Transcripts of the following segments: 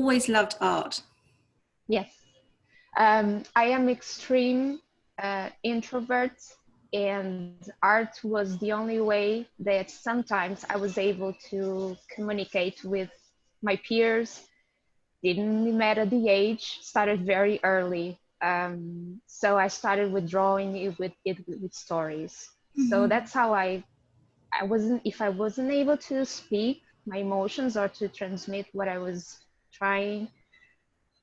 always loved art? Yes. I am extreme introvert, and art was the only way that sometimes I was able to communicate with my peers. Didn't matter the age, started very early. So I started with drawing it with stories. So that's how I wasn't, if I wasn't able to speak my emotions or to transmit what I was trying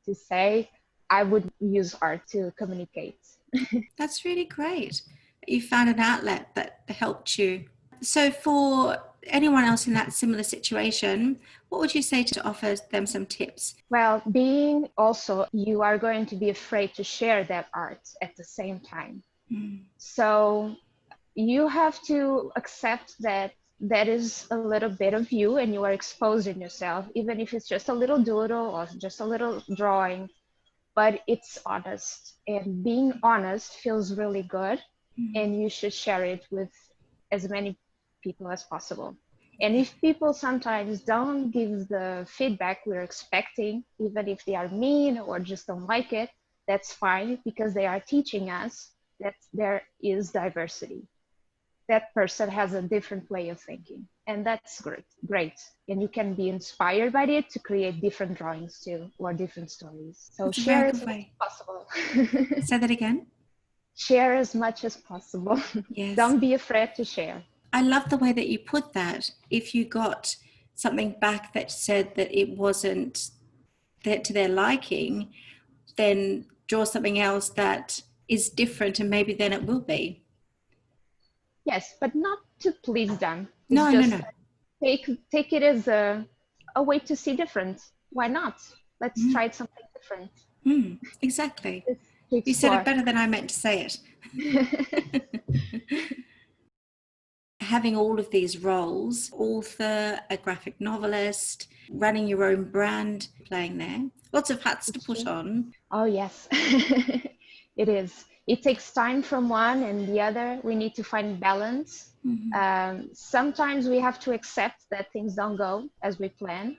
to say, I would use art to communicate. That's really great. You found an outlet that helped you. So for anyone else in that similar situation, what would you say to offer them some tips? Well, being also, you are going to be afraid to share that art at the same time. So you have to accept that that is a little bit of you and you are exposing yourself, even if it's just a little doodle or just a little drawing, but it's honest. And being honest feels really good, and you should share it with as many people as possible. And if people sometimes don't give the feedback we're expecting, even if they are mean or just don't like it, that's fine, because they are teaching us that there is diversity. That person has a different way of thinking, and that's great. And you can be inspired by it to create different drawings too, or different stories. So That's a very share as good much way. as possible. Say that again. Share as much as possible. Yes. Don't be afraid to share. I love the way that you put that. If you got something back that said that it wasn't to their liking, then draw something else that is different, and maybe then it will be. Yes, but not to please them. It's No, no, just no. take it as a way to see different. Why not? Let's try something different. Exactly. To You said it explore. better than I meant to say it. Having all of these roles, author, a graphic novelist, running your own brand, playing there, lots of hats to put on. Oh, yes, it is. It takes time from one and the other. We need to find balance. Sometimes we have to accept that things don't go as we plan,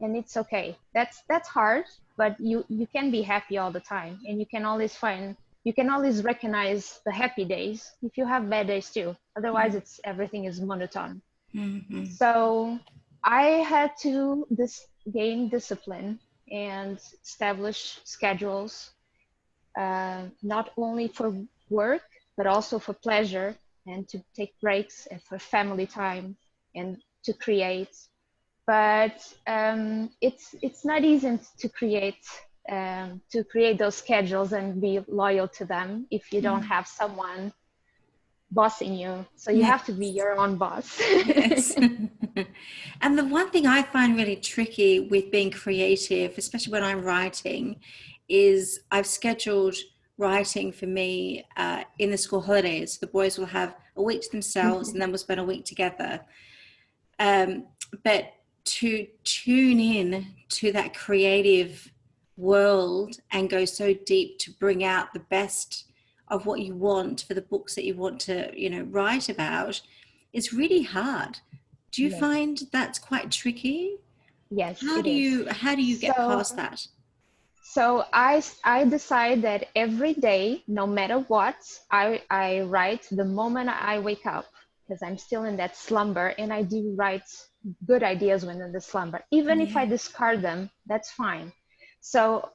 and it's okay. That's hard, but you can be happy all the time, and you can always recognize the happy days if you have bad days too. Otherwise, it's everything is monotone. So I had to gain discipline and establish schedules, not only for work, but also for pleasure, and to take breaks and for family time and to create. But it's not easy to create those schedules and be loyal to them if you don't have someone bossing you. So you have to be your own boss. Yes. And the one thing I find really tricky with being creative, especially when I'm writing, is I've scheduled writing for me in the school holidays. The boys will have a week to themselves and then we'll spend a week together. But to tune in to that creative world and go so deep to bring out the best of what you want for the books that you want to, write about, is really hard. Do you Yes. find that's quite tricky? Yes, How it do is. you get past that? So I decide that every day, no matter what, I write the moment I wake up, because I'm still in that slumber, and I do write good ideas when in the slumber. Even if I discard them, that's fine. So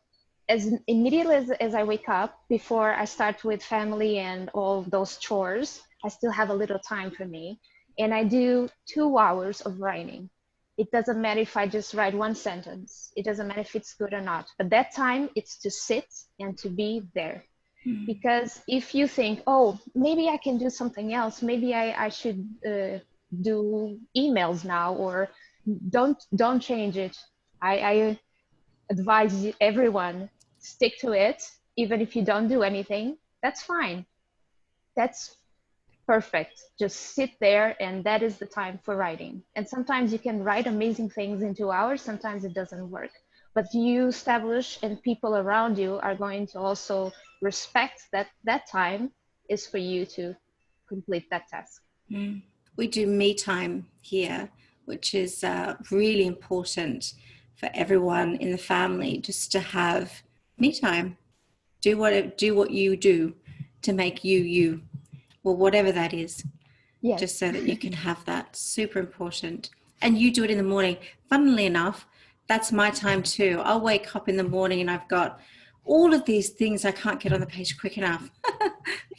as immediately as I wake up, before I start with family and all those chores, I still have a little time for me. And I do 2 hours of writing. It doesn't matter if I just write one sentence. It doesn't matter if it's good or not. But that time, it's to sit and to be there. Because if you think, oh, maybe I can do something else, maybe I should do emails now, or don't change it. I advise everyone, stick to it. Even if you don't do anything, that's fine. That's perfect. Just sit there, and that is the time for writing. And sometimes you can write amazing things in 2 hours, sometimes it doesn't work. But you establish, and people around you are going to also respect that that time is for you to complete that task. We do me time here, which is really important for everyone in the family just to have me time. Do what you do to make you you, or whatever that is, Yes. just so that you can have that. Super important. And you do it in the morning. Funnily enough, that's my time too. I'll wake up in the morning and I've got all of these things I can't get on the page quick enough.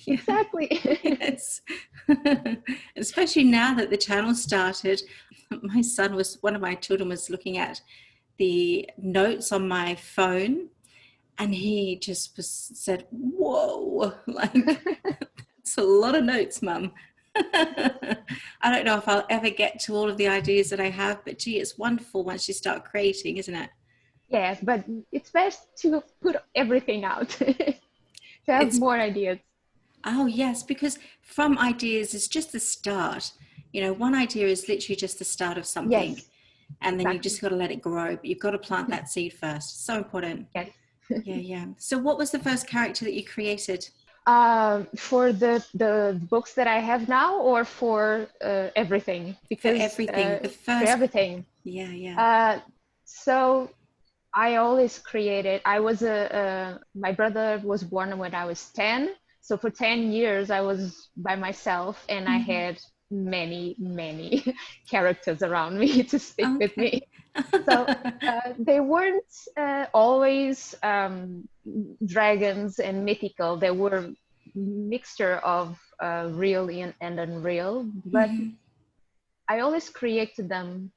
Yeah. Exactly. Yes. Especially now that the channel started, one of my children was looking at the notes on my phone, and he just said, whoa, like, it's a lot of notes, Mum. I don't know if I'll ever get to all of the ideas that I have, but gee, it's wonderful once you start creating, isn't it? Yes, but it's best to put everything out to have It's, more ideas. oh yes, because from ideas is just the start. One idea is literally just the start of something, Yes, and then you exactly. just got to let it grow, but you've got to plant that seed first. So important. Yes. Yeah, yeah. So what was the first character that you created? For the books that I have now, or for everything? For Because everything. The for first. everything. Yeah, yeah. Uh, so I always created. My brother was born when I was 10. So for 10 years, I was by myself, and I Mhm. had many, many characters around me to stick with Okay. me. So they weren't always dragons and mythical. They were mixture of real and unreal. But Mhm. I always created them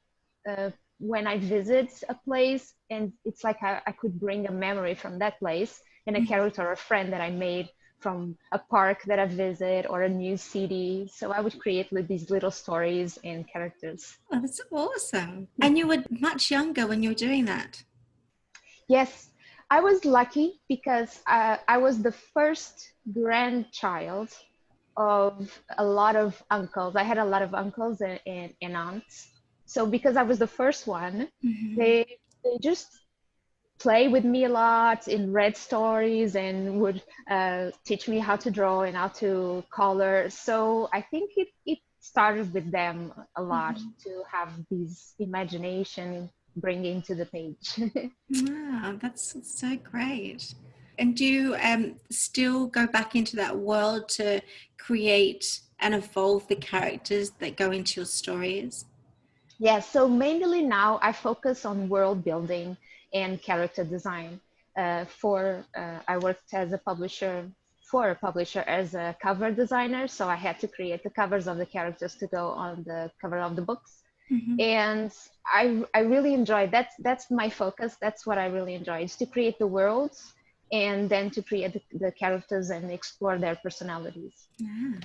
uh, when I visit a place, and it's like I could bring a memory from that place, and a Mhm. character or a friend that I made from a park that I visit or a new city. So I would create these little stories and characters. Oh, that's awesome. And you were much younger when you were doing that. Yes, I was lucky because I was the first grandchild of a lot of uncles. I had a lot of uncles and aunts. So because I was the first one, Mhm. they just play with me a lot and read stories and would teach me how to draw and how to color. So I think it started with them a lot Mhm. to have this imagination bringing to the page. Wow, that's so great. And do you still go back into that world to create and evolve the characters that go into your stories? Yeah, so mainly now I focus on world building and character design. I worked as a publisher for a publisher as a cover designer, so I had to create the covers of the characters to go on the cover of the books. Mhm. And I really enjoy that. That's my focus. That's what I really enjoy, is to create the worlds and then to create the characters and explore their personalities. Yeah.